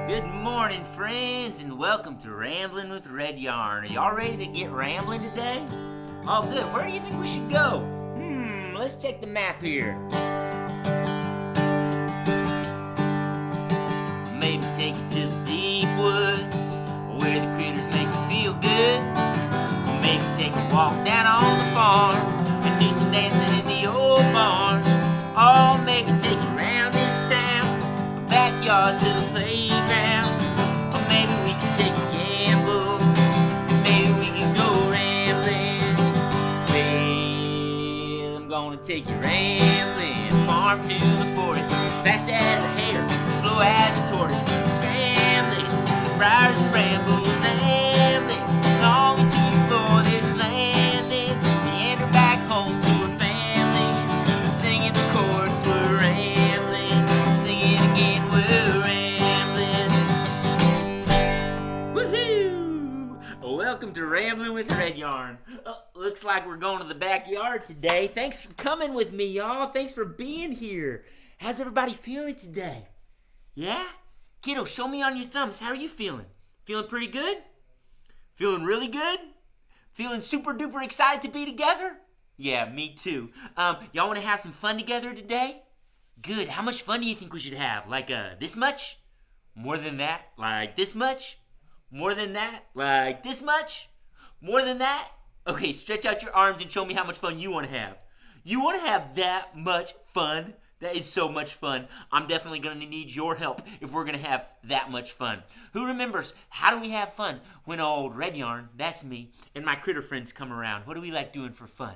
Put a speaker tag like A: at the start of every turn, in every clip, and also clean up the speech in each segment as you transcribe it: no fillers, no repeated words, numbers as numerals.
A: Good morning, friends, and welcome to Ramblin with Redyarn. Are y'all ready to get rambling today? Oh, good. Where do you think we should go? Let's check the map here. Maybe take you to the deep woods, where the critters make you feel good. Or maybe take a walk down on the farm and do some dancing in the old barn. Or maybe take you around this town, a backyard to the playground. Or maybe we can take a gamble, and maybe we can go rambling. Well, I'm gonna take you rambling, farm to the forest, fast as a hare, slow as a tortoise, scrambling, briars and brambles, ambling, longing to explore this land, and meander back home to our families, singing the chorus, we're rambling, singing again, we're rambling. Woohoo! Welcome to Ramblin with Redyarn. Looks like we're going to the backyard today. Thanks for coming with me, y'all. Thanks for being here. How's everybody feeling today? Yeah? Kiddo, show me on your thumbs. How are you feeling? Feeling pretty good? Feeling really good? Feeling super duper excited to be together? Yeah, me too. Y'all want to have some fun together today? Good. How much fun do you think we should have? Like this much? More than that? Like this much? More than that? Like this much? More than that? Okay, stretch out your arms and show me how much fun you want to have. You want to have that much fun? That is so much fun. I'm definitely going to need your help if we're going to have that much fun. Who remembers, how do we have fun when old Redyarn, that's me, and my critter friends come around? What do we like doing for fun?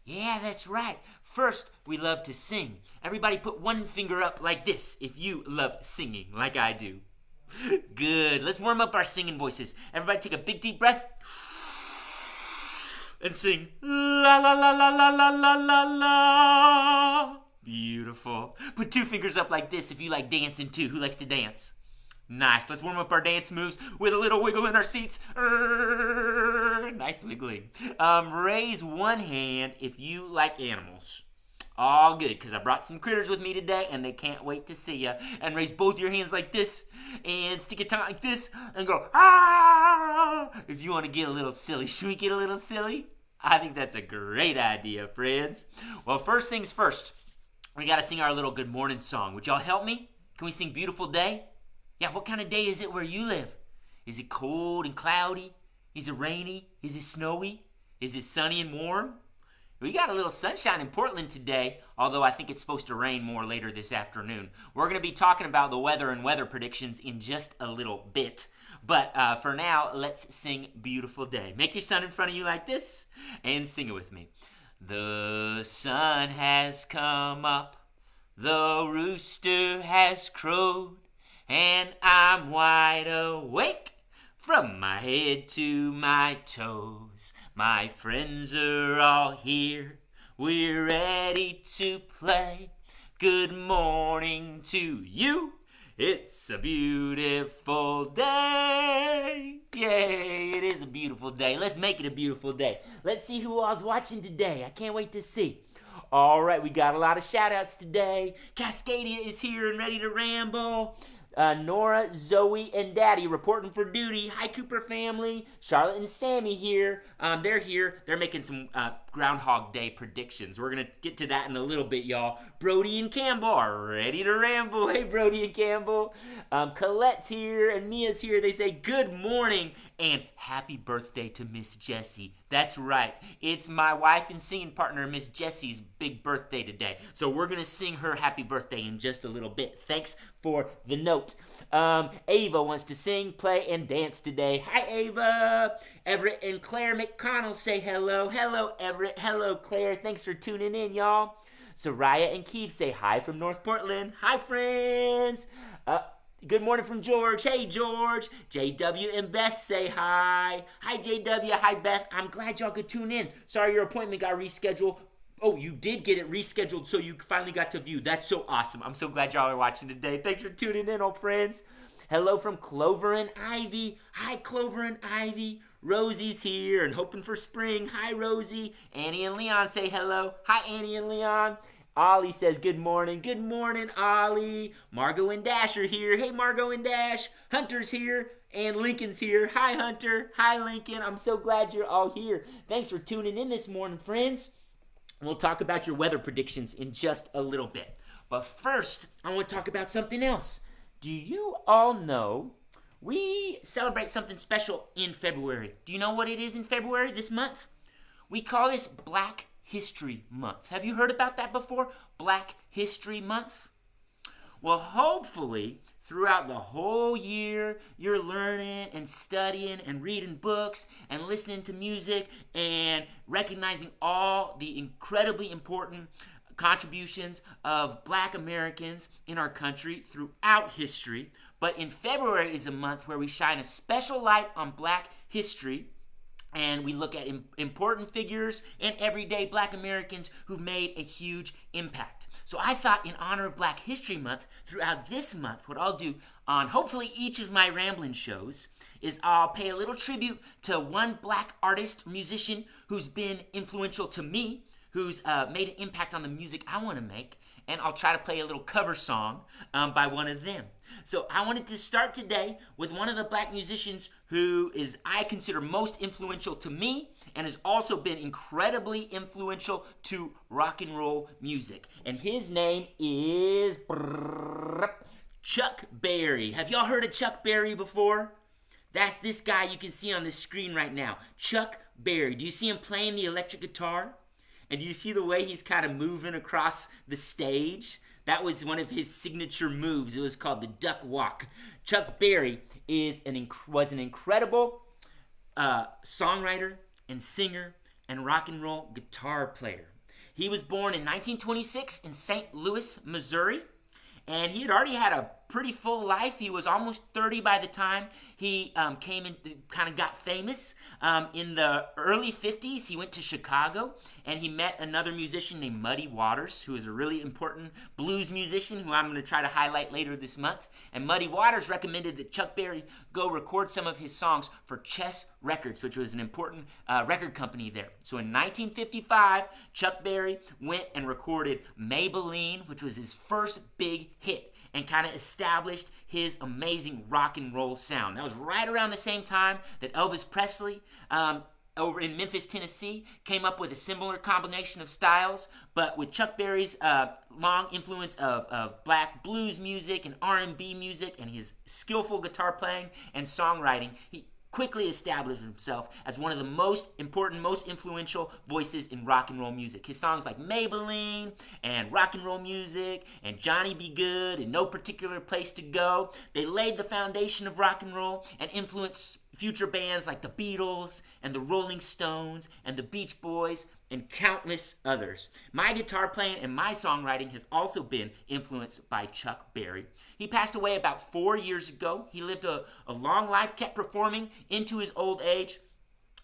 A: Yeah, that's right. First, we love to sing. Everybody put one finger up like this if you love singing like I do. Good. Let's warm up our singing voices. Everybody take a big deep breath and sing la la la la la la la la la. Beautiful. Put two fingers up like this if you like dancing too. Who likes to dance? Nice. Let's warm up our dance moves with a little wiggle in our seats. Nice wiggling. Raise one hand if you like animals. All good, because I brought some critters with me today, and they can't wait to see you. And raise both your hands like this, and stick your tongue like this, and go, ah! If you want to get a little silly. Should we get a little silly? I think that's a great idea, friends. Well, first things first, we got to sing our little good morning song. Would y'all help me? Can we sing Beautiful Day? Yeah, what kind of day is it where you live? Is it cold and cloudy? Is it rainy? Is it snowy? Is it sunny and warm? We got a little sunshine in Portland today, although I think it's supposed to rain more later this afternoon. We're going to be talking about the weather and weather predictions in just a little bit. But for now, let's sing Beautiful Day. Make your sun in front of you like this and sing it with me. The sun has come up, the rooster has crowed, and I'm wide awake from my head to my toes. My friends are all here, we're ready to play. Good morning to you, it's a beautiful day. Yay, it is a beautiful day. Let's make it a beautiful day. Let's see who all's watching today. I can't wait to see. All right, we got a lot of shout-outs today. Cascadia is here and ready to ramble. Nora, Zoe, and Daddy reporting for duty. Hi, Cooper family. Charlotte and Sammy here. They're here. They're making some Groundhog Day predictions. We're going to get to that in a little bit, y'all. Brody and Campbell are ready to ramble. Hey, Brody and Campbell. Colette's here and Mia's here. They say good morning and happy birthday to Miss Jessie. That's right. It's my wife and singing partner, Miss Jessie's big birthday today. So we're going to sing her happy birthday in just a little bit. Thanks for the note. Ava wants to sing, play, and dance today. Hi, Ava. Everett and Claire McConnell say hello. Hello, Everett. Hello, Claire. Thanks for tuning in, y'all. Soraya and Keith say hi from North Portland. Hi, friends. Good morning from George. Hey, George. JW and Beth say hi. Hi, JW. Hi, Beth. I'm glad y'all could tune in. Sorry your appointment got rescheduled. Oh, you did get it rescheduled, so you finally got to view. That's so awesome. I'm so glad y'all are watching today. Thanks for tuning in, old friends. Hello from Clover and Ivy. Hi, Clover and Ivy. Rosie's here and hoping for spring. Hi, Rosie. Annie and Leon say hello. Hi, Annie and Leon. Ollie says good morning. Good morning, Ollie. Margot and Dash are here. Hey, Margot and Dash. Hunter's here. And Lincoln's here. Hi, Hunter. Hi, Lincoln. I'm so glad you're all here. Thanks for tuning in this morning, friends. We'll talk about your weather predictions in just a little bit. But first, I want to talk about something else. Do you all know we celebrate something special in February? Do you know what it is in February this month? We call this Black History Month. Have you heard about that before? Black History Month? Well, hopefully, throughout the whole year, you're learning and studying and reading books and listening to music and recognizing all the incredibly important contributions of Black Americans in our country throughout history. But in February is a month where we shine a special light on Black history, and we look at important figures and everyday Black Americans who've made a huge impact. So I thought, in honor of Black History Month, throughout this month, what I'll do on hopefully each of my Ramblin shows is I'll pay a little tribute to one Black artist, musician, who's been influential to me, who's made an impact on the music I want to make, and I'll try to play a little cover song by one of them. So I wanted to start today with one of the Black musicians who is, I consider, most influential to me and has also been incredibly influential to rock and roll music. And his name is Chuck Berry. Have y'all heard of Chuck Berry before? That's this guy you can see on the screen right now, Chuck Berry. Do you see him playing the electric guitar? And do you see the way he's kind of moving across the stage? That was one of his signature moves. It was called the duck walk. Chuck Berry was an incredible songwriter and singer and rock and roll guitar player. He was born in 1926 in St. Louis, Missouri, and he had already had a pretty full life. He was almost 30 by the time he came and kind of got famous. In the early 50s, he went to Chicago, and he met another musician named Muddy Waters, who is a really important blues musician who I'm going to try to highlight later this month. And Muddy Waters recommended that Chuck Berry go record some of his songs for Chess Records, which was an important record company there. So in 1955, Chuck Berry went and recorded Maybelline, which was his first big hit, and kind of established his amazing rock and roll sound. That was right around the same time that Elvis Presley, over in Memphis, Tennessee, came up with a similar combination of styles, but with Chuck Berry's long influence of Black blues music and R&B music and his skillful guitar playing and songwriting, he quickly established himself as one of the most important, most influential voices in rock and roll music. His songs like Maybelline and Rock and Roll Music and Johnny Be Good and No Particular Place to Go, they laid the foundation of rock and roll and influenced future bands like the Beatles and the Rolling Stones and the Beach Boys and countless others. My guitar playing and my songwriting has also been influenced by Chuck Berry. He passed away about 4 years ago. He lived a long life, kept performing into his old age.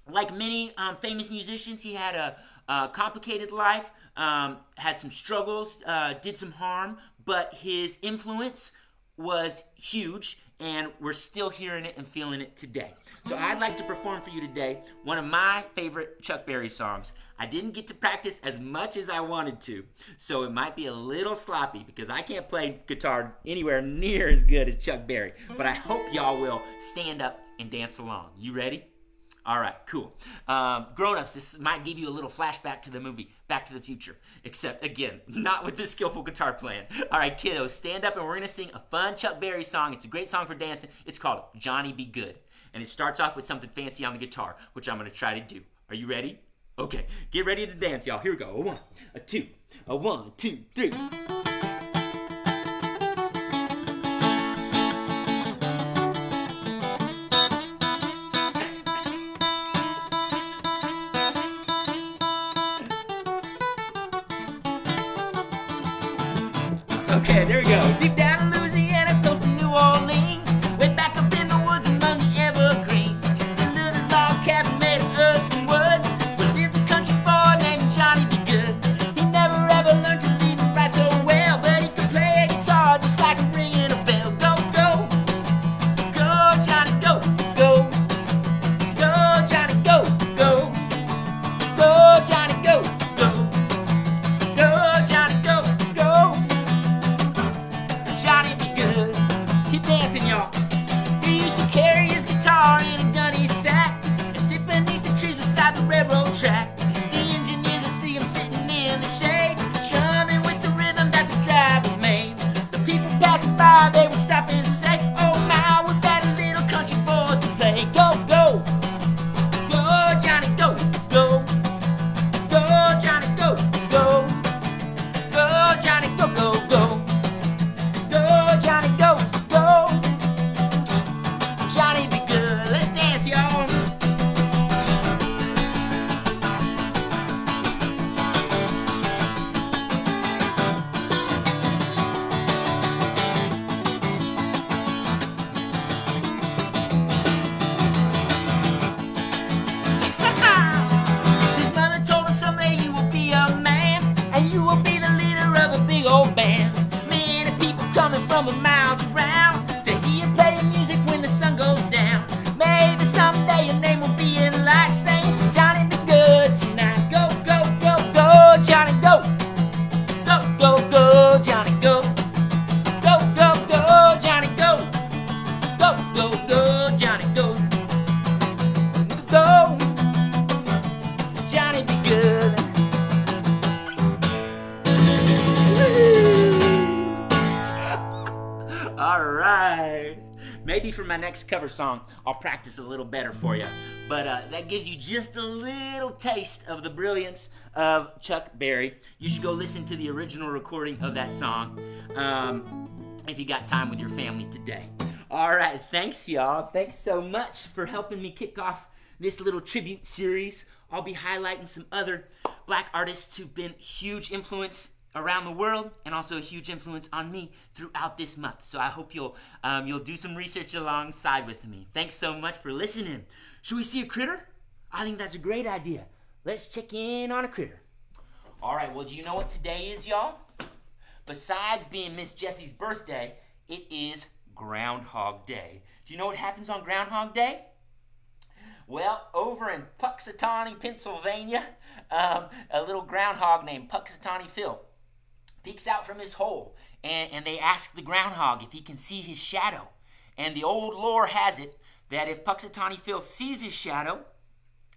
A: Like many famous musicians, he had a complicated life, had some struggles, did some harm, but his influence was huge, and we're still hearing it and feeling it today. So I'd like to perform for you today one of my favorite Chuck Berry songs. I didn't get to practice as much as I wanted to, so it might be a little sloppy because I can't play guitar anywhere near as good as Chuck Berry, but I hope y'all will stand up and dance along. You ready? All right, cool. Grown-ups, this might give you a little flashback to the movie Back to the Future, except, again, not with this skillful guitar playing. All right, kiddos, stand up and we're going to sing a fun Chuck Berry song. It's a great song for dancing. It's called Johnny Be Good, and it starts off with something fancy on the guitar, which I'm going to try to do. Are you ready? Okay, get ready to dance, y'all. Here we go. A one, a two, a 1, 2, 3. Okay, there we go. Deep down in Louisiana, close to New Orleans, way back up in the woods among the evergreens, a little log cabin made of earth and wood, where lived a country boy named Johnny Be Good. He never ever learned to read and write so well, but he could play a guitar just like ringing a bell. Go, go, go, Johnny, go, go, go, Johnny, go, go, go, Johnny, go, go, go, Johnny, go. y'all. He used to carry his guitar in a gunny sack and sit beneath the trees beside the railroad track. The engineers would see him sitting in the shade, strumming with the rhythm that the drivers made. The people passing by, they would stop and say, "Oh my, we've got a little country boy to play." Go, go, go, Johnny, go, go, go, Johnny, go, go, go, Johnny, go, go, go, go, Johnny, go, go. Johnny, be good. Let's dance, y'all. His mother told him someday you will be a man, and you will be the leader of a big old band. Many people coming from miles around to hear you playing music when the sun goes down. Maybe someday your name will be in lights saying, "Johnny, be good tonight." Go, go, go, go, Johnny, go. Go, go, go, Johnny, go. Go, go, go, Johnny, go. Go, go, go, Johnny, go. Go, Johnny, be good. All right. Maybe for my next cover song, I'll practice a little better for you. But that gives you just a little taste of the brilliance of Chuck Berry. You should go listen to the original recording of that song if you got time with your family today. All right, thanks, y'all. Thanks so much for helping me kick off this little tribute series. I'll be highlighting some other black artists who've been huge influence around the world and also a huge influence on me throughout this month. So I hope you'll do some research alongside with me. Thanks so much for listening. Should we see a critter? I think that's a great idea. Let's check in on a critter. All right, well, do you know what today is, y'all? Besides being Miss Jessie's birthday, it is Groundhog Day. Do you know what happens on Groundhog Day? Well, over in Puxatawney, Pennsylvania, a little groundhog named Puxatawney Phil peeks out from his hole, and they ask the groundhog if he can see his shadow. And the old lore has it that if Puxatawney Phil sees his shadow,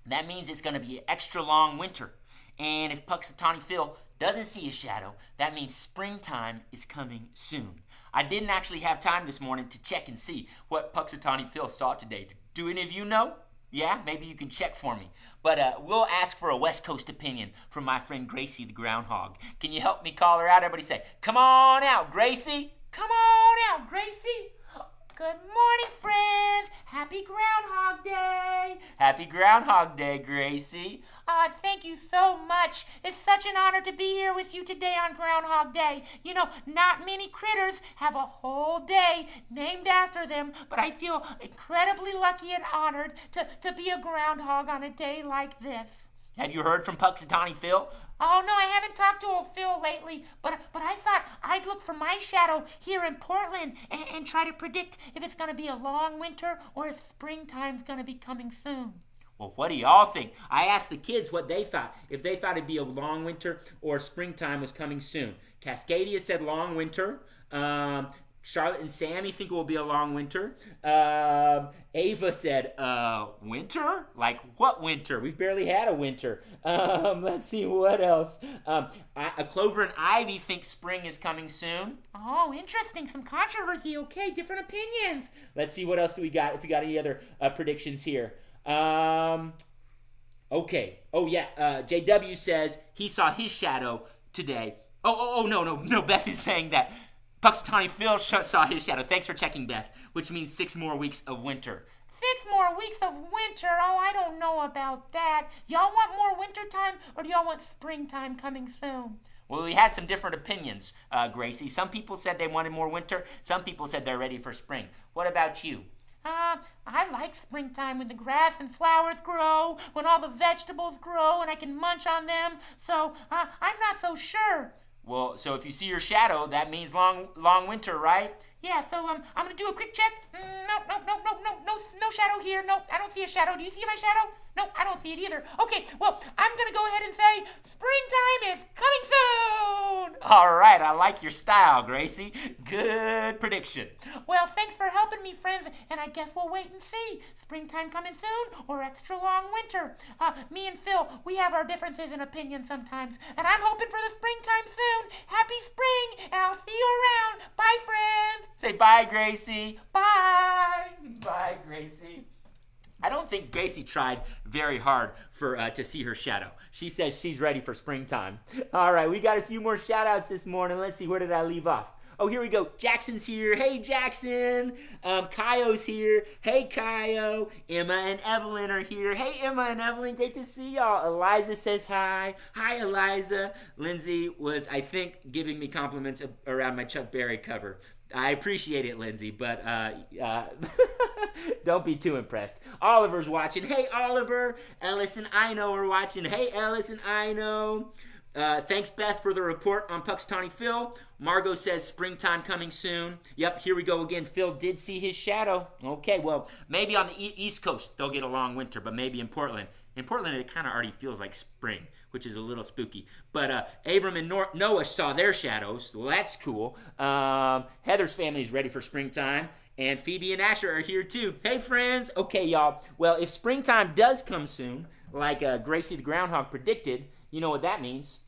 A: that means it's going to be an extra long winter. And if Puxatawney Phil doesn't see his shadow, that means springtime is coming soon. I didn't actually have time this morning to check and see what Puxatawney Phil saw today. Do any of you know? Yeah, maybe you can check for me. But we'll ask for a West Coast opinion from my friend Gracie the Groundhog. Can you help me call her out? Everybody say, "Come on out, Gracie." Come on out, Gracie. Good morning, friends. Happy Groundhog Day. Happy Groundhog Day, Gracie. Thank you so much. It's such an honor to be here with you today on Groundhog Day. You know, not many critters have a whole day named after them, but I feel incredibly lucky and honored to be a groundhog on a day like this. Have you heard from Puxatawney Phil? Oh, no, I haven't talked to old Phil lately, but I thought I'd look for my shadow here in Portland and try to predict if it's going to be a long winter or if springtime's going to be coming soon. Well, what do y'all think? I asked the kids what they thought, if they thought it'd be a long winter or springtime was coming soon. Cascadia said long winter. Charlotte and Sammy think it will be a long winter. Ava said, winter? Like what winter? We've barely had a winter. Let's see, what else? Clover and Ivy think spring is coming soon. Oh, interesting. Some controversy. Okay, different opinions. Let's see, what else do we got, if we got any other predictions here. Okay. Oh, yeah. JW says he saw his shadow today. No. Beth is saying that Puxatawney Phil saw his shadow. Thanks for checking, Beth, which means 6 more weeks of winter. 6 more weeks of winter? Oh, I don't know about that. Y'all want more winter time, or do y'all want springtime coming soon? Well, we had some different opinions, Gracie. Some people said they wanted more winter. Some people said they're ready for spring. What about you? I like springtime when the grass and flowers grow, when all the vegetables grow and I can munch on them. So, I'm not so sure. Well, so if you see your shadow, that means long winter, right? Yeah, so I'm gonna do a quick check. No shadow here. No, I don't see a shadow. Do you see my shadow? No, I don't see it either. Okay, well, I'm gonna go ahead and say springtime is coming soon. All right, I like your style, Gracie. Good prediction.
B: Well, thanks for helping me, friends, and I guess we'll wait and see. Springtime coming soon or extra long winter? Me and Phil, we have our differences in opinion sometimes, and I'm hoping for the springtime soon. Happy spring, and I'll see you around. Bye, friends.
A: Say bye, Gracie.
B: Bye.
A: Bye, Gracie. I don't think Gracie tried very hard to see her shadow. She says she's ready for springtime. All right, we got a few more shout-outs this morning. Let's see, where did I leave off? Oh, here we go. Jackson's here. Hey, Jackson. Kaio's here. Hey, Kaio. Emma and Evelyn are here. Hey, Emma and Evelyn. Great to see y'all. Eliza says hi. Hi, Eliza. Lindsay was, I think, giving me compliments around my Chuck Berry cover. I appreciate it, Lindsay, but don't be too impressed. Oliver's watching. Hey, Oliver. Ellis and Ino are watching. Hey, Ellis and Ino. Thanks, Beth, for the report on Puxtawney Phil. Margot says springtime coming soon. Yep, here we go again. Phil did see his shadow. Okay, well, maybe on the East Coast they'll get a long winter, but maybe in Portland. In Portland, it kind of already feels like spring, which is a little spooky. But Abram and Noah saw their shadows. Well, that's cool. Heather's family is ready for springtime. And Phoebe and Asher are here, too. Hey, friends. Okay, y'all. Well, if springtime does come soon, like Gracie the Groundhog predicted, you know what that means.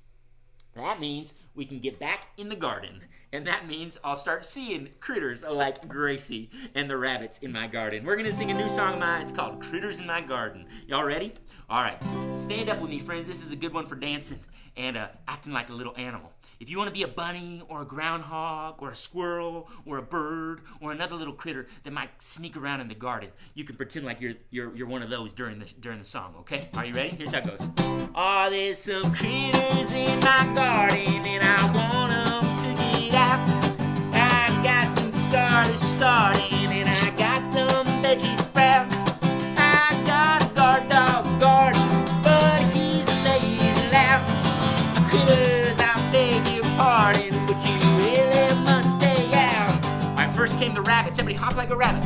A: That means we can get back in the garden. And that means I'll start seeing critters like Gracie and the rabbits in my garden. We're going to sing a new song of mine. It's called Critters in My Garden. Y'all ready? All right. Stand up with me, friends. This is a good one for dancing and acting like a little animal. If you want to be a bunny or a groundhog or a squirrel or a bird or another little critter that might sneak around in the garden, you can pretend like you're one of those during the song, okay? Are you ready? Here's how it goes. Oh, there's some critters in my garden and I want them to get out. I got some starters starting and I got some veggie sprouts. I got a guard dog garden, but he's lazy loud. Critters, I beg your pardon, but you really must stay out. Alright, first came the rabbits. Everybody hop like a rabbit.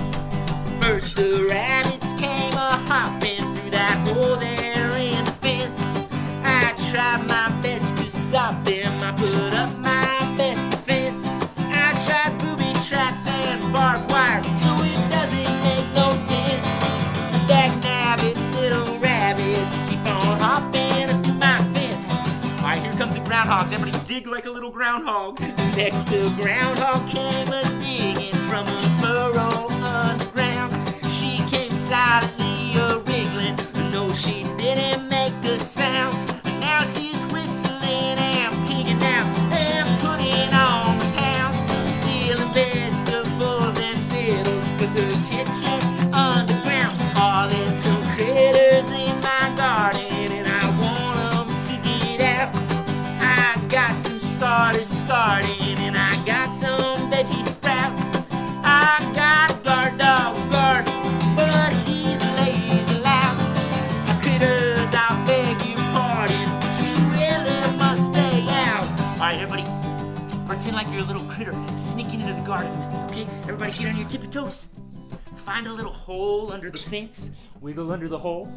A: First the rabbits came a-hopping through that hole there in the fence. I tried my best to stop them. I put up my best defense. I tried booby traps and barbed wire, so it doesn't make no sense. Dag-nabbit little rabbits keep on hopping through my fence. Alright, here comes the groundhogs. Everybody dig like a little groundhog. Next the groundhog came a-digging from a burrow underground. She came silently a-wriggling. No, she didn't make a sound. Now she's whistling and pigging out and putting on the pounds, stealing vegetables and vittles for the kitchen underground. Oh, there's some critters in my garden and I want them to get out. I got some starters starting and I got some veggie sprouts. I got a guard dog garden, but he's lazy loud. Critters, I beg your pardon, but you really must stay out. Alright, everybody, pretend like you're a little critter sneaking into the garden with me, okay? Everybody get on your tippy toes. Find a little hole under the fence, wiggle under the hole,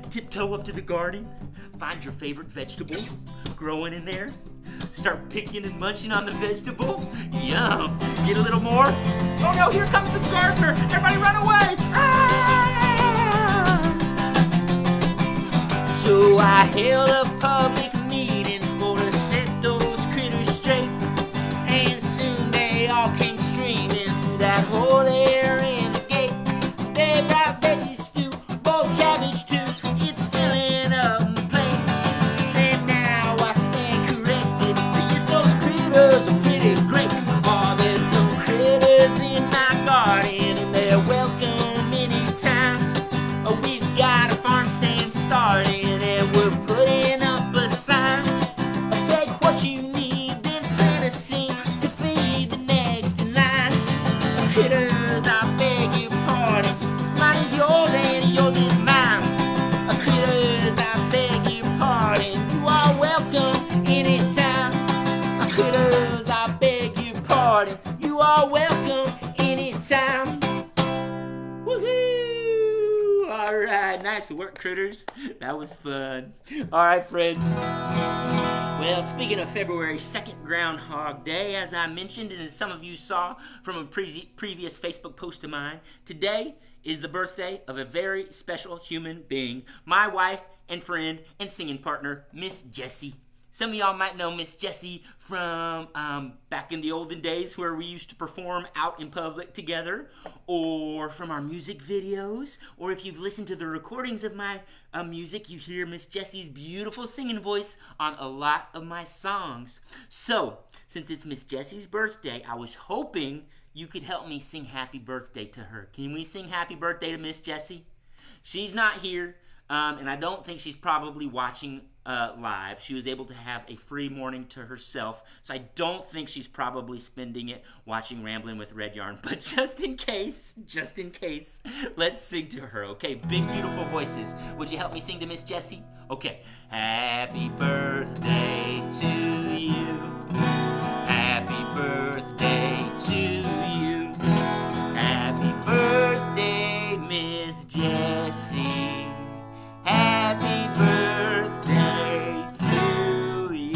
A: tiptoe up to the garden, find your favorite vegetable growing in there, start picking and munching on the vegetable. Yum! Get a little more. Oh no, here comes the gardener! Everybody run away! Ah! So I held a public meeting for to set those critters straight, and soon they all came streaming through that hole there in the gate. They brought veggie stew, boiled cabbage too. It's filling up the plate, and now I stand corrected. Yes, those critters are pretty great. Oh, there's some critters in my garden, and they're welcome anytime. Oh, we've got a farm stand starting, and we're putting up a sign. Take what you need, then plant a seed to feed the next in line. Critters, I beg your pardon, mine is yours and yours is mine. Critters, I beg your pardon, you are welcome anytime. Critters, I beg your pardon, you are welcome anytime. Woohoo! Alright, nice work, critters. That was fun. Alright, friends. Well, speaking of February 2nd, Groundhog Day, as I mentioned, and as some of you saw from a previous Facebook post of mine, today is the birthday of a very special human being, my wife and friend and singing partner, Miss Jessie. Some of y'all might know Miss Jessie from back in the olden days where we used to perform out in public together, or from our music videos, or if you've listened to the recordings of my music, you hear Miss Jessie's beautiful singing voice on a lot of my songs. So, since it's Miss Jessie's birthday, I was hoping you could help me sing happy birthday to her. Can we sing happy birthday to Miss Jessie? She's not here, and I don't think she's probably watching live. She was able to have a free morning to herself, so I don't think she's probably spending it watching Ramblin with Redyarn. But just in case, let's sing to her, okay? Big, beautiful voices. Would you help me sing to Miss Jessie? Okay. Happy birthday to you. Happy birthday to you. Happy birthday, Miss Jessie. Happy birthday to you.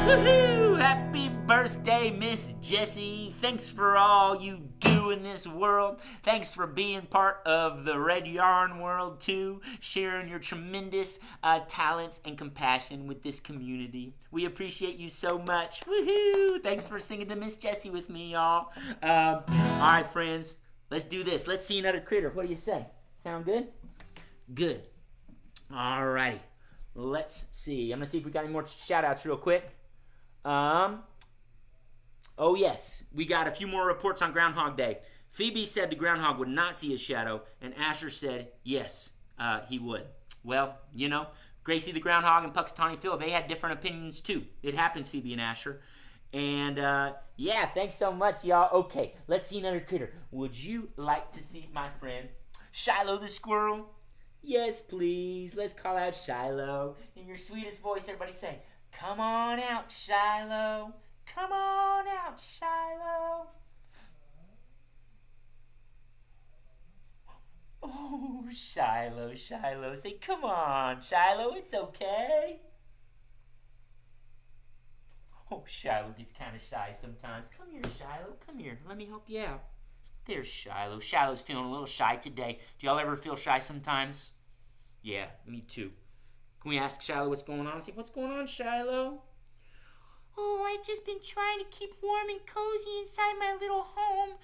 A: Woohoo! Happy birthday, Miss Jessie. Thanks for all you do in this world. Thanks for being part of the Redyarn world too, sharing your tremendous talents and compassion with this community. We appreciate you so much. Woohoo! Thanks for singing to Miss Jessie with me, y'all. All right, friends, let's do this. Let's see another critter. What do you say? Sound good? Good. All righty. Let's see. I'm going to see if we got any more shout-outs real quick. Oh, yes. We got a few more reports on Groundhog Day. Phoebe said the groundhog would not see his shadow, and Asher said yes, he would. Well, you know, Gracie the Groundhog and Puxatawny Phil, they had different opinions too. It happens, Phoebe and Asher. And, yeah, thanks so much, y'all. Okay, let's see another critter. Would you like to see my friend Shiloh the Squirrel? Yes, please. Let's call out Shiloh. In your sweetest voice, everybody say, come on out, Shiloh. Come on out, Shiloh. Oh, Shiloh, Shiloh. Say, come on, Shiloh. It's okay. Oh, Shiloh gets kind of shy sometimes. Come here, Shiloh. Come here. Let me help you out. There's Shiloh. Shiloh's feeling a little shy today. Do y'all ever feel shy sometimes? Yeah, me too. Can we ask Shiloh what's going on? Say, what's going on, Shiloh?
B: Oh, I've just been trying to keep warm and cozy inside my little home.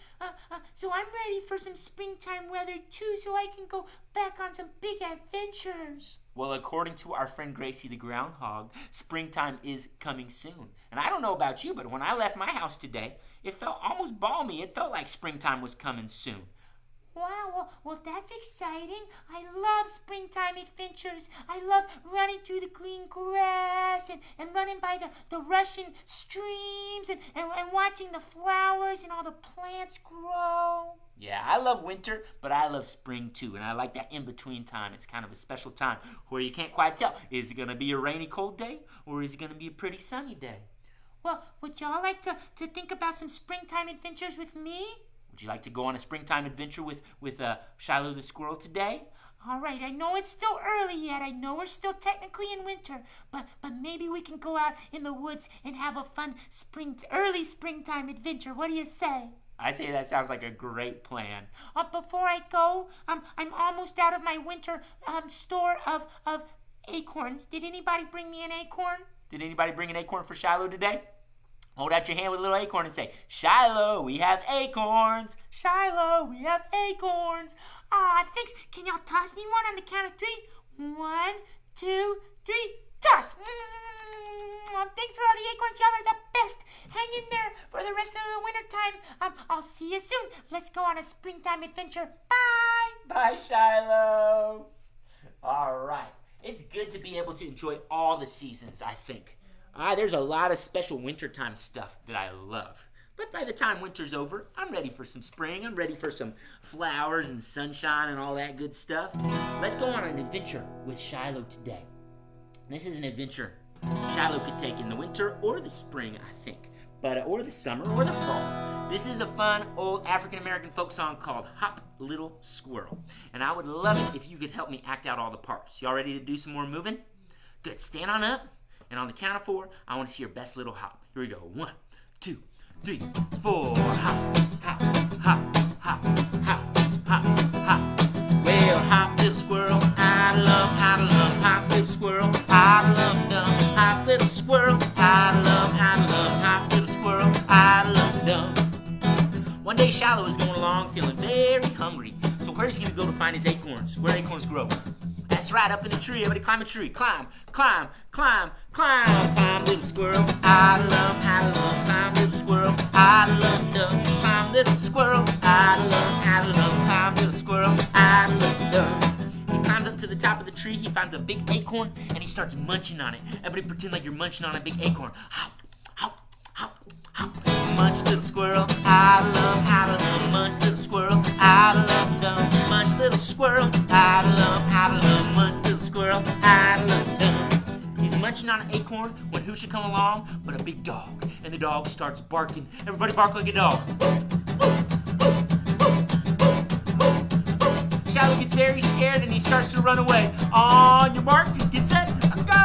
B: So I'm ready for some springtime weather too, so I can go back on some big adventures.
A: Well, according to our friend Gracie the Groundhog, springtime is coming soon. And I don't know about you, but when I left my house today, it felt almost balmy. It felt like springtime was coming soon.
B: Wow, well, that's exciting. I love springtime adventures. I love running through the green grass and running by the rushing streams and watching the flowers and all the plants grow.
A: Yeah, I love winter, but I love spring too, and I like that in-between time. It's kind of a special time where you can't quite tell. Is it going to be a rainy, cold day, or is it going to be a pretty sunny day?
B: Well, would y'all like to think about some springtime adventures with me?
A: Would you like to go on a springtime adventure with Shiloh the Squirrel today?
B: All right, I know it's still early yet. I know we're still technically in winter, but maybe we can go out in the woods and have a fun early springtime adventure. What do you say?
A: I say that sounds like a great plan.
B: Before I go, I'm almost out of my winter store of acorns. Did anybody bring me an acorn?
A: Did anybody bring an acorn for Shiloh today? Hold out your hand with a little acorn and say, Shiloh, we have acorns. Shiloh, we have acorns.
B: Thanks. Can y'all toss me one on the count of 3? 1, 2, 3, toss. Thanks for all the acorns. Y'all are the best. Hang in there for the rest of the winter time. I'll see you soon. Let's go on a springtime adventure. Bye.
A: Bye, Shiloh. All right. It's good to be able to enjoy all the seasons, I think. There's a lot of special wintertime stuff that I love. But by the time winter's over, I'm ready for some spring. I'm ready for some flowers and sunshine and all that good stuff. Let's go on an adventure with Shiloh today. This is an adventure Shiloh could take in the winter or the spring, I think. Or the summer or the fall. This is a fun old African-American folk song called Hop, Little Squirrel. And I would love it if you could help me act out all the parts. Y'all ready to do some more moving? Good. Stand on up, and on the count of 4, I want to see your best little hop. Here we go. 1, 2, 3, 4. Hop, hop, hop, hop, hop, hop, hop. Well, hop, little squirrel, I love, hop, little squirrel, I love dumb. Hop, little squirrel, I love, hop, little squirrel, I love dumb. One day, Shiloh was going along feeling very hungry. So where's he going to go to find his acorns? Where acorns grow? That's right, up in a tree. Everybody climb a tree. Climb, climb, climb, climb. Climb, little squirrel, I love, climb, little squirrel, I love dumb. Climb, little squirrel, I love, climb, little squirrel, I love dumb. He climbs up to the top of the tree. He finds a big acorn, and he starts munching on it. Everybody pretend like you're munching on a big acorn. Hop, hop, hop, hop. Munch, little squirrel, I love, munch, little squirrel, I love dumb. Munch, little squirrel, I love, munch, little squirrel, I love dumb. He's munching on an acorn when who should come along but a big dog. And the dog starts barking. Everybody bark like a dog. Shiloh gets very scared and he starts to run away. On your mark, get set, go!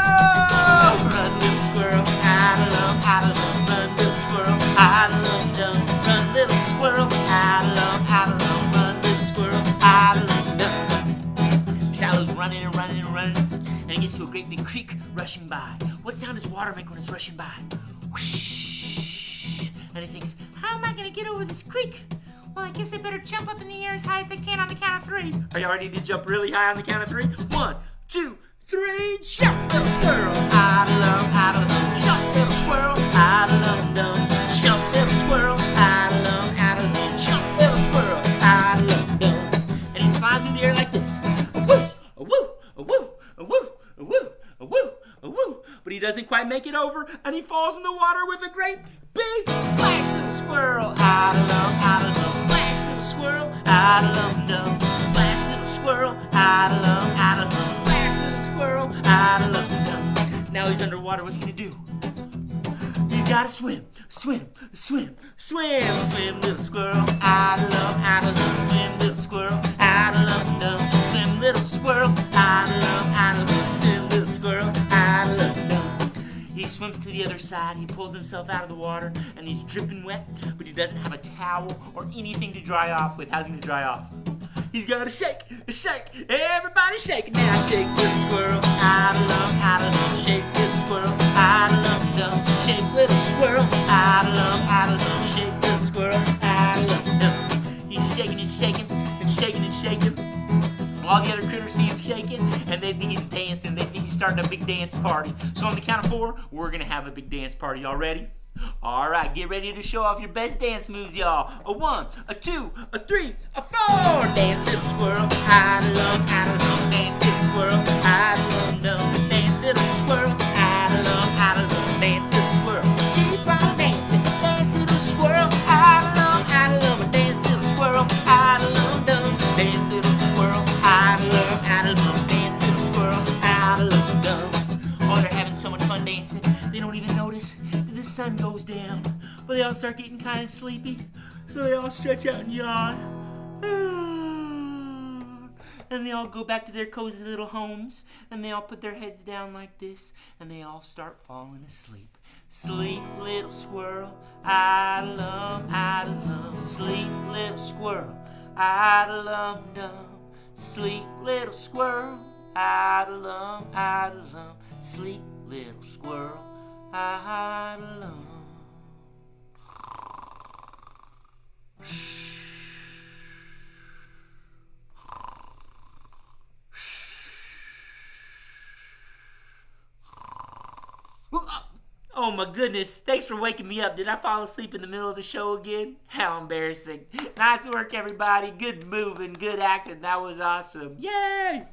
A: Run, little squirrel, I love, run, little squirrel, I love dumb. Run, little squirrel, I love, run, little squirrel, I love dumb. Shillow's running and running and running, and he gets to a great big creek rushing by. What sound does water make when it's rushing by? Whoosh! And he thinks,
B: How am I going to get over this creek? Well, I guess I better jump up in the air as high as I can on the count of 3.
A: are you ready to jump really high on the count of 3? 1, 2, 3, jump, little squirrel, I love, jump, little squirrel, I love dumb. Jump, little squirrel, I love, jump, little squirrel, I love dumb. And he's flying through the air like this. A-woo, a-woo, a-woo, a-woo, a-woo, a-woo, a-woo. But he doesn't quite make it over, and he falls in the water with a great big splash, little squirrel, I love, splash, little squirrel, I love dumb. Splash, little squirrel, I love, splash, little squirrel, I love dumb. Now he's underwater, what's he gonna do? He's gotta swim, swim, swim, swim, swim, little squirrel, I love, swim, little squirrel, I love dumb. Swim, little squirrel, I love, swim, little squirrel, I love dumb. He swims to the other side, he pulls himself out of the water, and he's dripping wet, but he doesn't have a towel or anything to dry off with. How's he gonna dry off? He's gotta shake, shake, everybody shake. Now shake, little squirrel, I love, shake, little squirrel, I love dumb. Shake, little squirrel, I love, shake, little squirrel, I love dumb. He's shaking and shaking and shaking and shaking. All the other critters see him shaking, and they think he's dancing. They think he's starting a big dance party. So on the count of 4, we're gonna have a big dance party. Y'all ready? All right, get ready to show off your best dance moves, y'all. A 1, a 2, a 3, a 4. Dance, little squirrel, I love, dance, little squirrel, I love, dance, little squirrel, I love, dance, little squirrel. Keep on dancing, dance, little squirrel, I love, dance, little squirrel, I love, dance, little squirrel, I love, dance, little squirrel, I love, dumb. Oh, they're having so much fun dancing, they don't even notice that the sun goes down. But they all start getting kind of sleepy, so they all stretch out and yawn. And they all go back to their cozy little homes, and they all put their heads down like this, and they all start falling asleep. Sleep, little squirrel, I love, sleep, little squirrel, I love dumb. Sleep, little squirrel, I love, sleep, little squirrel, I love. Oh my goodness, thanks for waking me up. Did I fall asleep in the middle of the show again? How embarrassing. Nice work, everybody. Good moving, good acting. That was awesome. Yay!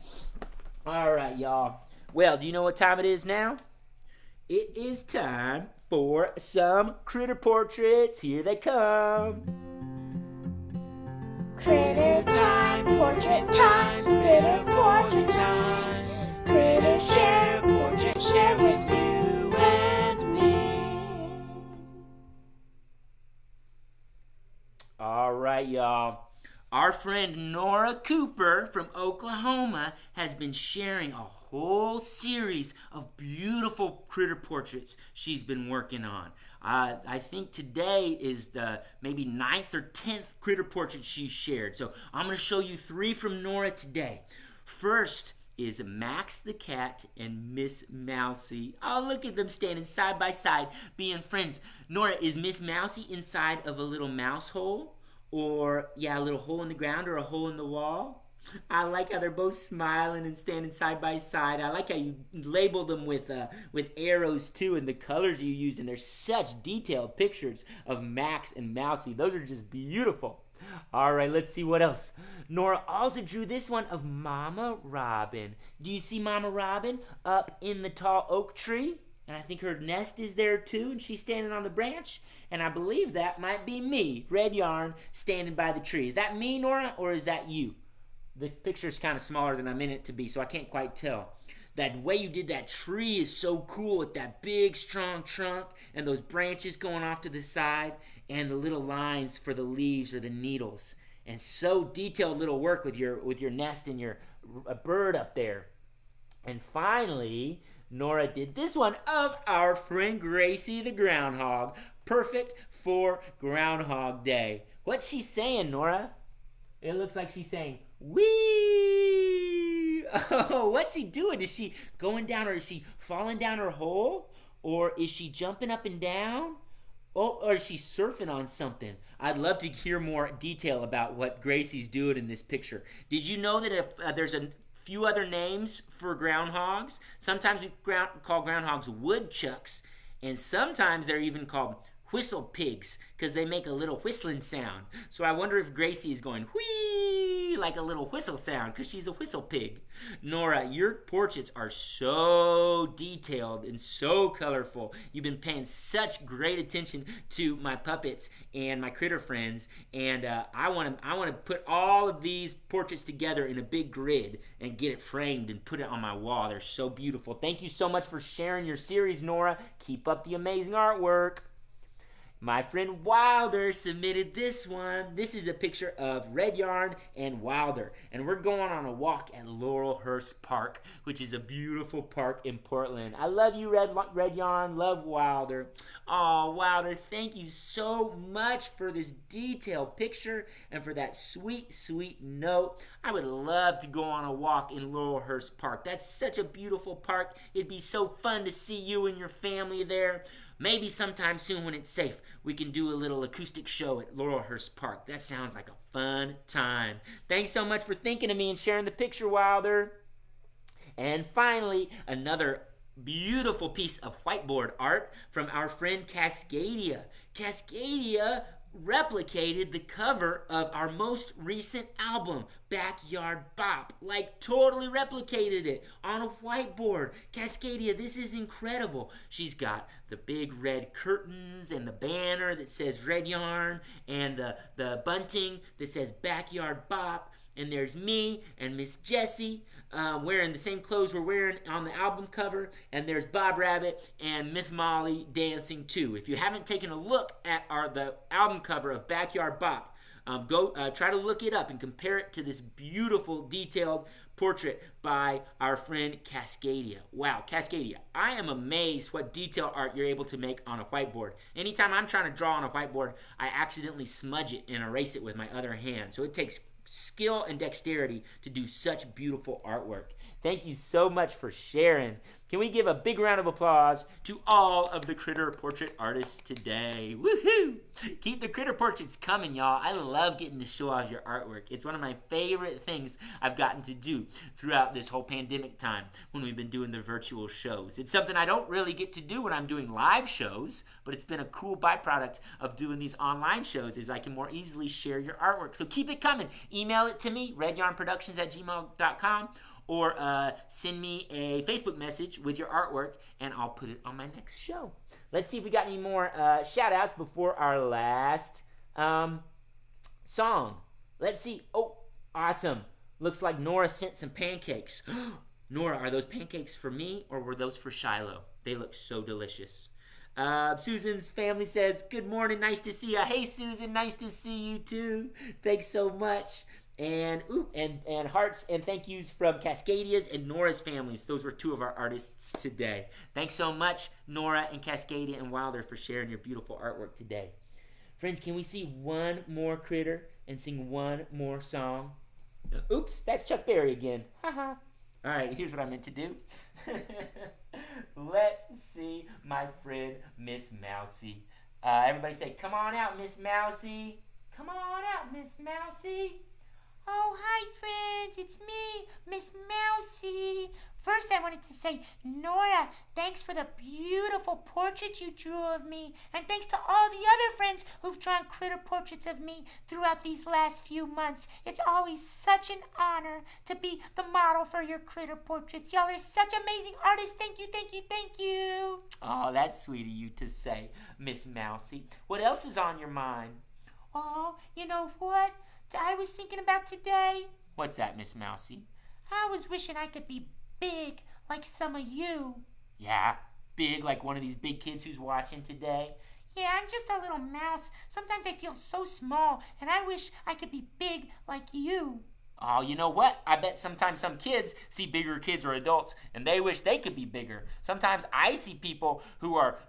A: All right, y'all. Well, do you know what time it is now? It is time for some critter portraits. Here they come.
C: Critter time, portrait time, critter portrait time. Critter share, portrait share with you and me.
A: All right, y'all. Our friend Nora Cooper from Oklahoma has been sharing a whole series of beautiful critter portraits she's been working on. I think today is the maybe 9th or 10th critter portrait she shared. So I'm going to show you 3 from Nora today. First is Max the cat and Miss Mousie. Oh, look at them standing side by side, being friends. Nora, is Miss Mousie inside of a little mouse hole? Or, yeah, a little hole in the ground or a hole in the wall? I like how they're both smiling and standing side by side. I like how you labeled them with arrows too, and the colors you used, and they're such detailed pictures of Max and Mousie. Those are just beautiful. All right, let's see what else. Nora also drew this one of Mama Robin. Do you see Mama Robin up in the tall oak tree? And I think her nest is there too, and she's standing on the branch. And I believe that might be me, Red Yarn, standing by the tree. Is that me, Nora, or is that you? The picture's kind of smaller than I meant it to be, so I can't quite tell. That way you did that tree is so cool with that big, strong trunk and those branches going off to the side and the little lines for the leaves or the needles. And so detailed little work with your nest and your bird up there. And finally, Nora did this one of our friend Gracie the Groundhog. Perfect for Groundhog Day. What's she saying, Nora? It looks like she's saying, wee! Oh, what's she doing? Is she going down, or is she falling down her hole? Or is she jumping up and down? Oh, or is she surfing on something? I'd love to hear more detail about what Gracie's doing in this picture. Did you know that if there's a few other names for groundhogs? Sometimes we call groundhogs woodchucks, and sometimes they're even called whistle pigs because they make a little whistling sound. So I wonder if Gracie is going whee like a little whistle sound because she's a whistle pig. Nora, your portraits are so detailed and so colorful. You've been paying such great attention to my puppets and my critter friends, and I want to put all of these portraits together in a big grid and get it framed and put it on my wall. They're so beautiful. Thank you so much for sharing your series, Nora. Keep up the amazing artwork. My friend Wilder submitted this one. This is a picture of Red Yarn and Wilder. And we're going on a walk at Laurelhurst Park, which is a beautiful park in Portland. I love you, Red Yarn. Love Wilder. Oh, Wilder, thank you so much for this detailed picture and for that sweet, sweet note. I would love to go on a walk in Laurelhurst Park. That's such a beautiful park. It'd be so fun to see you and your family there. Maybe sometime soon when it's safe, we can do a little acoustic show at Laurelhurst Park. That sounds like a fun time. Thanks so much for thinking of me and sharing the picture, Wilder. And finally, another beautiful piece of whiteboard art from our friend Cascadia. Cascadia replicated the cover of our most recent album, Backyard Bop. Like, totally replicated it on a whiteboard. Cascadia, this is incredible. She's got the big red curtains and the banner that says Red Yarn and the bunting that says Backyard Bop. And there's me and Miss Jessie wearing the same clothes we're wearing on the album cover. And there's Bob Rabbit and Miss Molly dancing too. If you haven't taken a look at the album cover of Backyard Bop, go try to look it up and compare it to this beautiful detailed portrait by our friend Cascadia. Wow, Cascadia, I am amazed what detail art you're able to make on a whiteboard. Anytime I'm trying to draw on a whiteboard, I accidentally smudge it and erase it with my other hand. So it takes skill and dexterity to do such beautiful artwork. Thank you so much for sharing. Can we give a big round of applause to all of the critter portrait artists today? Woohoo! Keep the critter portraits coming, y'all. I love getting to show off your artwork. It's one of my favorite things I've gotten to do throughout this whole pandemic time when we've been doing the virtual shows. It's something I don't really get to do when I'm doing live shows, but it's been a cool byproduct of doing these online shows is I can more easily share your artwork. So keep it coming. Email it to me, redyarnproductions@gmail.com, or send me a Facebook message with your artwork, and I'll put it on my next show. Let's see if we got any more shout-outs before our last song. Let's see. Oh, awesome. Looks like Nora sent some pancakes. Nora, are those pancakes for me, or were those for Shiloh? They look so delicious. Susan's family says, good morning, nice to see you. Hey, Susan, nice to see you, too. Thanks so much. And hearts and thank yous from Cascadia's and Nora's families. Those were two of our artists today. Thanks so much, Nora and Cascadia and Wilder, for sharing your beautiful artwork today. Friends, can we see one more critter and sing one more song? Oops, that's Chuck Berry again. Haha. All right, here's what I meant to do. Let's see my friend Miss Mousie. Everybody say, come on out, Miss Mousie. Come on out, Miss Mousie.
B: Oh, hi, friends. It's me, Miss Mousie. First, I wanted to say, Nora, thanks for the beautiful portrait you drew of me. And thanks to all the other friends who've drawn critter portraits of me throughout these last few months. It's always such an honor to be the model for your critter portraits. Y'all are such amazing artists. Thank you, thank you, thank you.
A: Oh, that's sweet of you to say, Miss Mousie. What else is on your mind?
B: Oh, you know what I was thinking about today?
A: What's that, Miss Mousie?
B: I was wishing I could be big like some of you.
A: Yeah, big like one of these big kids who's watching today?
B: Yeah, I'm just a little mouse. Sometimes I feel so small, and I wish I could be big like you.
A: Oh, you know what? I bet sometimes some kids see bigger kids or adults, and they wish they could be bigger. Sometimes I see people who are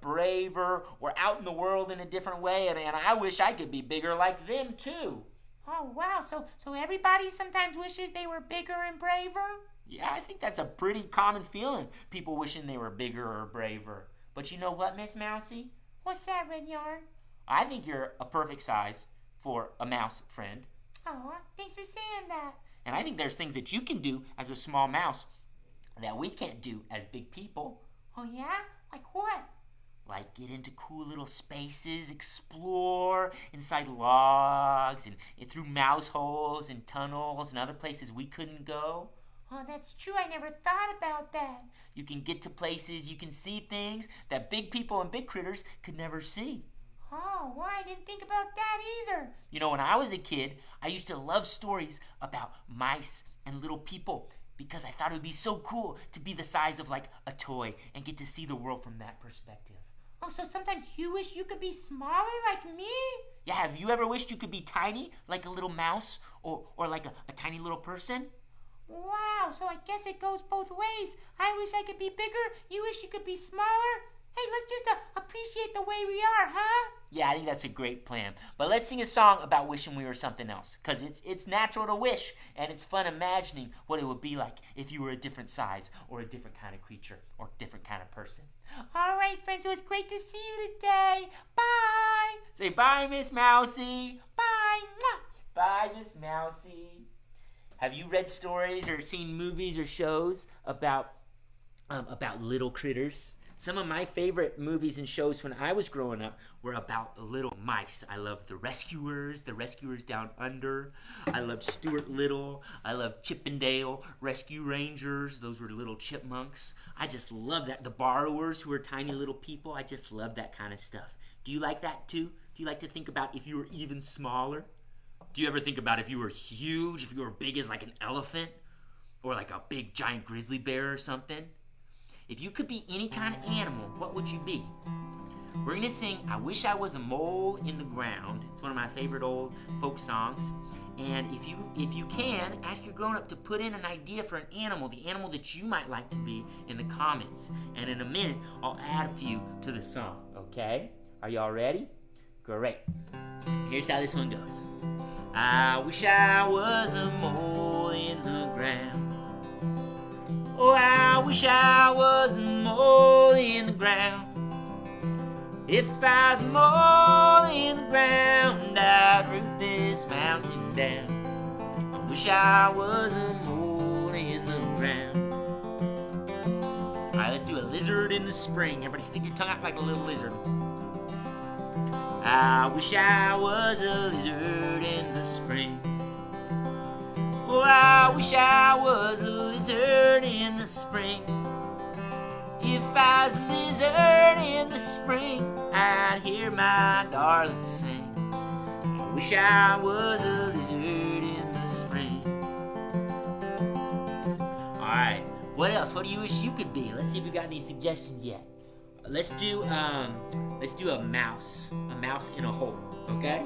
A: braver or out in the world in a different way, and I wish I could be bigger like them too.
B: Oh, wow. So everybody sometimes wishes they were bigger and braver?
A: Yeah, I think that's a pretty common feeling, people wishing they were bigger or braver. But you know what, Miss Mousie?
B: What's that, Redyarn?
A: I think you're a perfect size for a mouse friend.
B: Oh, thanks for saying that.
A: And I think there's things that you can do as a small mouse that we can't do as big people.
B: Oh, yeah? Like what?
A: Like get into cool little spaces, explore inside logs and through mouse holes and tunnels and other places we couldn't go.
B: Oh, that's true. I never thought about that.
A: You can get to places, you can see things that big people and big critters could never see.
B: Oh, well, I didn't think about that either.
A: You know, when I was a kid, I used to love stories about mice and little people because I thought it would be so cool to be the size of like a toy and get to see the world from that perspective.
B: Oh, so sometimes you wish you could be smaller like me?
A: Yeah, have you ever wished you could be tiny like a little mouse or like a tiny little person?
B: Wow, so I guess it goes both ways. I wish I could be bigger. You wish you could be smaller. Hey, let's just appreciate the way we are, huh?
A: Yeah, I think that's a great plan. But let's sing a song about wishing we were something else. Because it's natural to wish, and it's fun imagining what it would be like if you were a different size or a different kind of creature or a different kind of person.
B: All right, friends, it was great to see you today. Bye.
A: Say bye, Miss Mousie.
B: Bye. Mwah.
A: Bye, Miss Mousie. Have you read stories or seen movies or shows about little critters? Some of my favorite movies and shows when I was growing up were about little mice. I loved The Rescuers Down Under. I loved Stuart Little. I loved Chip and Dale, Rescue Rangers. Those were little chipmunks. I just loved that. The Borrowers, who were tiny little people. I just loved that kind of stuff. Do you like that too? Do you like to think about if you were even smaller? Do you ever think about if you were huge, if you were big as like an elephant or like a big giant grizzly bear or something? If you could be any kind of animal, what would you be? We're going to sing I Wish I Was a Mole in the Ground. It's one of my favorite old folk songs. And if you can, ask your grown-up to put in an idea for an animal, the animal that you might like to be, in the comments. And in a minute, I'll add a few to the song, okay? Are y'all ready? Great. Here's how this one goes. I wish I was a mole in the ground. Oh, I wish I was a mole in the ground. If I was a mole in the ground, I'd root this mountain down. I wish I was a mole in the ground. All right, let's do a lizard in the spring. Everybody stick your tongue out like a little lizard. I wish I was a lizard in the spring. Oh, I wish I was a lizard in the spring. If I was a lizard in the spring, I'd hear my darling sing. I wish I was a lizard in the spring. Alright, what else? What do you wish you could be? Let's see if we got any suggestions yet. let's do a mouse in a hole, okay?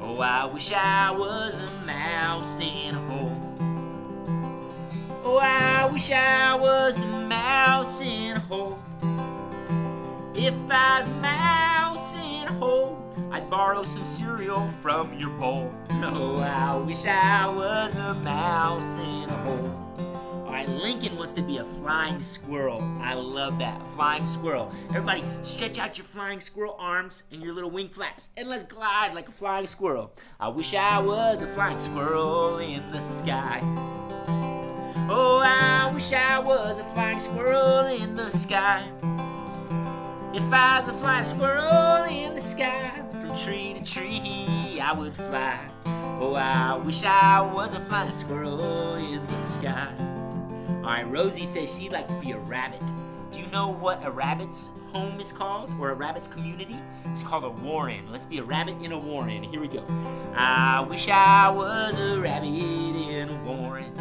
A: Oh, I wish I was a mouse in a hole. Oh, I wish I was a mouse in a hole. If I was a mouse in a hole, I'd borrow some cereal from your bowl. Oh, I wish I was a mouse in a hole. Alright, Lincoln wants to be a flying squirrel. I love that. A flying squirrel. Everybody, stretch out your flying squirrel arms and your little wing flaps, and let's glide like a flying squirrel. I wish I was a flying squirrel in the sky. Oh, I wish I was a flying squirrel in the sky. If I was a flying squirrel in the sky, from tree to tree I would fly. Oh, I wish I was a flying squirrel in the sky. Alright, Rosie says she'd like to be a rabbit. Do you know what a rabbit's home is called, or a rabbit's community? It's called a warren. Let's be a rabbit in a warren. Here we go. I wish I was a rabbit in a warren.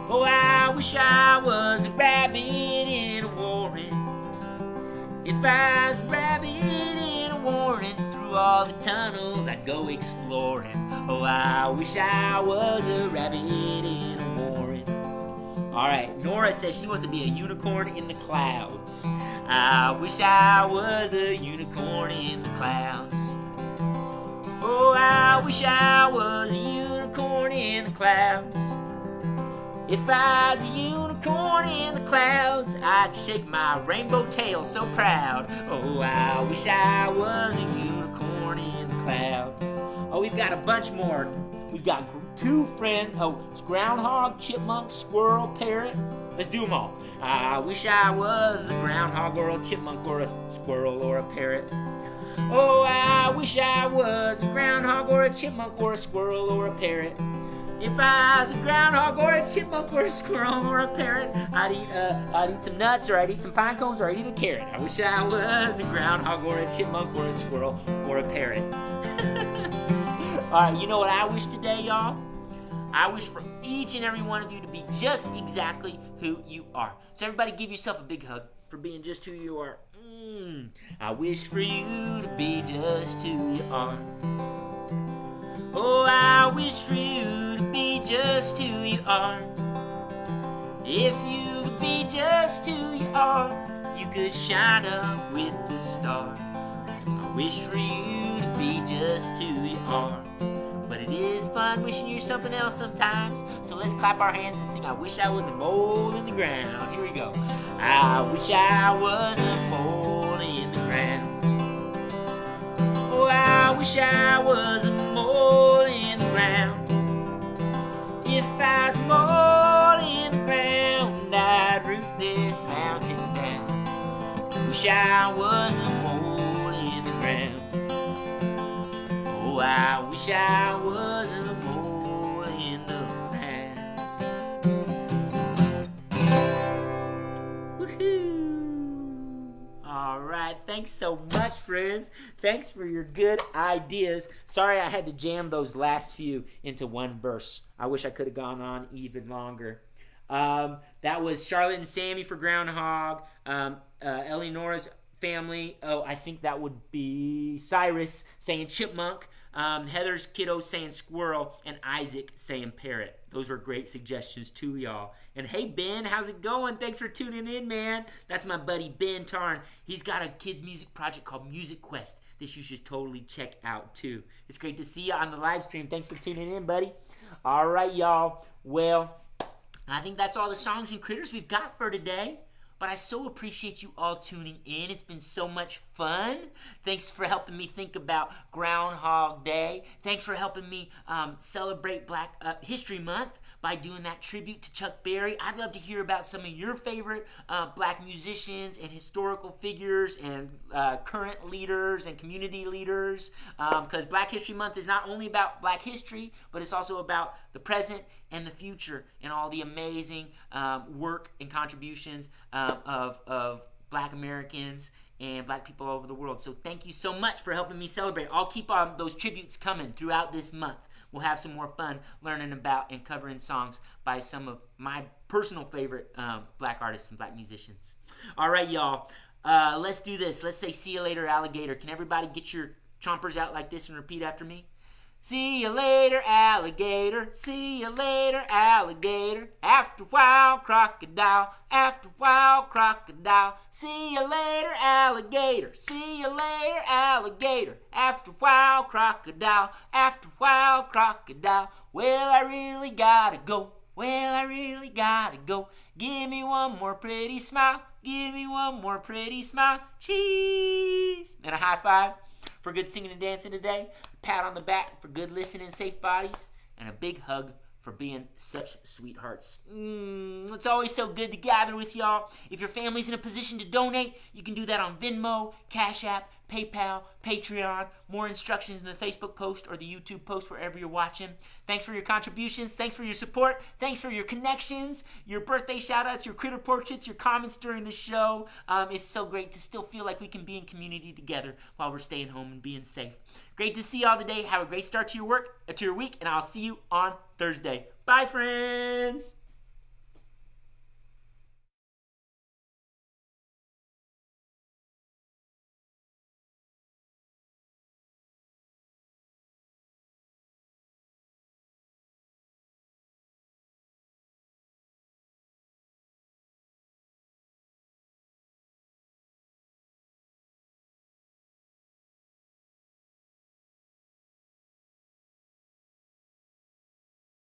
A: Oh, I wish I was a rabbit in a warren. If I was a rabbit in a warren, through all the tunnels I'd go exploring. Oh, I wish I was a rabbit in a warren. Alright, Nora says she wants to be a unicorn in the clouds. I wish I was a unicorn in the clouds. Oh, I wish I was a unicorn in the clouds. If I was a unicorn in the clouds, I'd shake my rainbow tail so proud. Oh, I wish I was a unicorn in the clouds. Oh, we've got a bunch more. We've got two friends. Oh, it's groundhog, chipmunk, squirrel, parrot. Let's do them all. I wish I was a groundhog or a chipmunk or a squirrel or a parrot. Oh, I wish I was a groundhog or a chipmunk or a squirrel or a parrot. If I was a groundhog or a chipmunk or a squirrel or a parrot, I'd eat some nuts, or I'd eat some pine cones, or I'd eat a carrot. I wish I was a groundhog or a chipmunk or a squirrel or a parrot. Alright, you know what I wish today, y'all? I wish for each and every one of you to be just exactly who you are. So everybody give yourself a big hug for being just who you are. I wish for you to be just who you are. Oh, I wish for you to be just who you are. If you could be just who you are, you could shine up with the stars. I wish for you to be just who you are. But it is fun wishing you're something else sometimes. So let's clap our hands and sing I wish I was a mole in the ground. Here we go. I wish I was a mole in the ground. Oh, I wish I was a mole in the ground. If I was a mole in the ground, I'd root this mountain down. Wish I was a mole in the ground. Oh, I wish I was a mole in the ground. Woohoo! Alright, thanks so much, friends. Thanks for your good ideas. Sorry I had to jam those last few into one verse. I wish I could have gone on even longer. That was Charlotte and Sammy for Groundhog. Eleanor's family, I think that would be Cyrus saying chipmunk. Heather's kiddo saying squirrel, and Isaac saying parrot. Those were great suggestions too, y'all. And hey, Ben, how's it going? Thanks for tuning in, man. That's my buddy Ben Tarn. He's got a kids music project called Music Quest that you should totally check out too. It's great to see you on the live stream. Thanks for tuning in, buddy. All right, y'all. Well, I think that's all the songs and critters we've got for today. But I so appreciate you all tuning in. It's been so much fun. Thanks for helping me think about Groundhog Day. Thanks for helping me celebrate Black History Month by doing that tribute to Chuck Berry. I'd love to hear about some of your favorite black musicians and historical figures and current leaders and community leaders. Because Black History Month is not only about black history, but it's also about the present and the future and all the amazing work and contributions of black Americans and black people all over the world. So thank you so much for helping me celebrate. I'll keep those tributes coming throughout this month. we'll have some more fun learning about and covering songs by some of my personal favorite black artists and black musicians. All right, y'all. Let's do this. Let's say see you later, alligator. Can everybody get your chompers out like this and repeat after me? See you later, alligator. See you later, alligator. After a while, crocodile. After a while, crocodile. See you later, alligator. See you later, alligator. After a while, crocodile. After a while, crocodile. Well, I really gotta go. Well, I really gotta go. Give me one more pretty smile. Give me one more pretty smile. Cheese. And a high five for good singing and dancing today. A pat on the back for good listening, safe bodies. And a big hug for being such sweethearts. It's always so good to gather with y'all. If your family's in a position to donate, you can do that on Venmo, Cash App, PayPal, Patreon. More instructions in the Facebook post or the YouTube post wherever you're watching. Thanks for your contributions. Thanks for your support. Thanks for your connections, your birthday shout-outs, your critter portraits, your comments during the show. It's so great to still feel like we can be in community together while we're staying home and being safe. Great to see y'all today. Have a great start to your week, and I'll see you on Thursday. Bye, friends.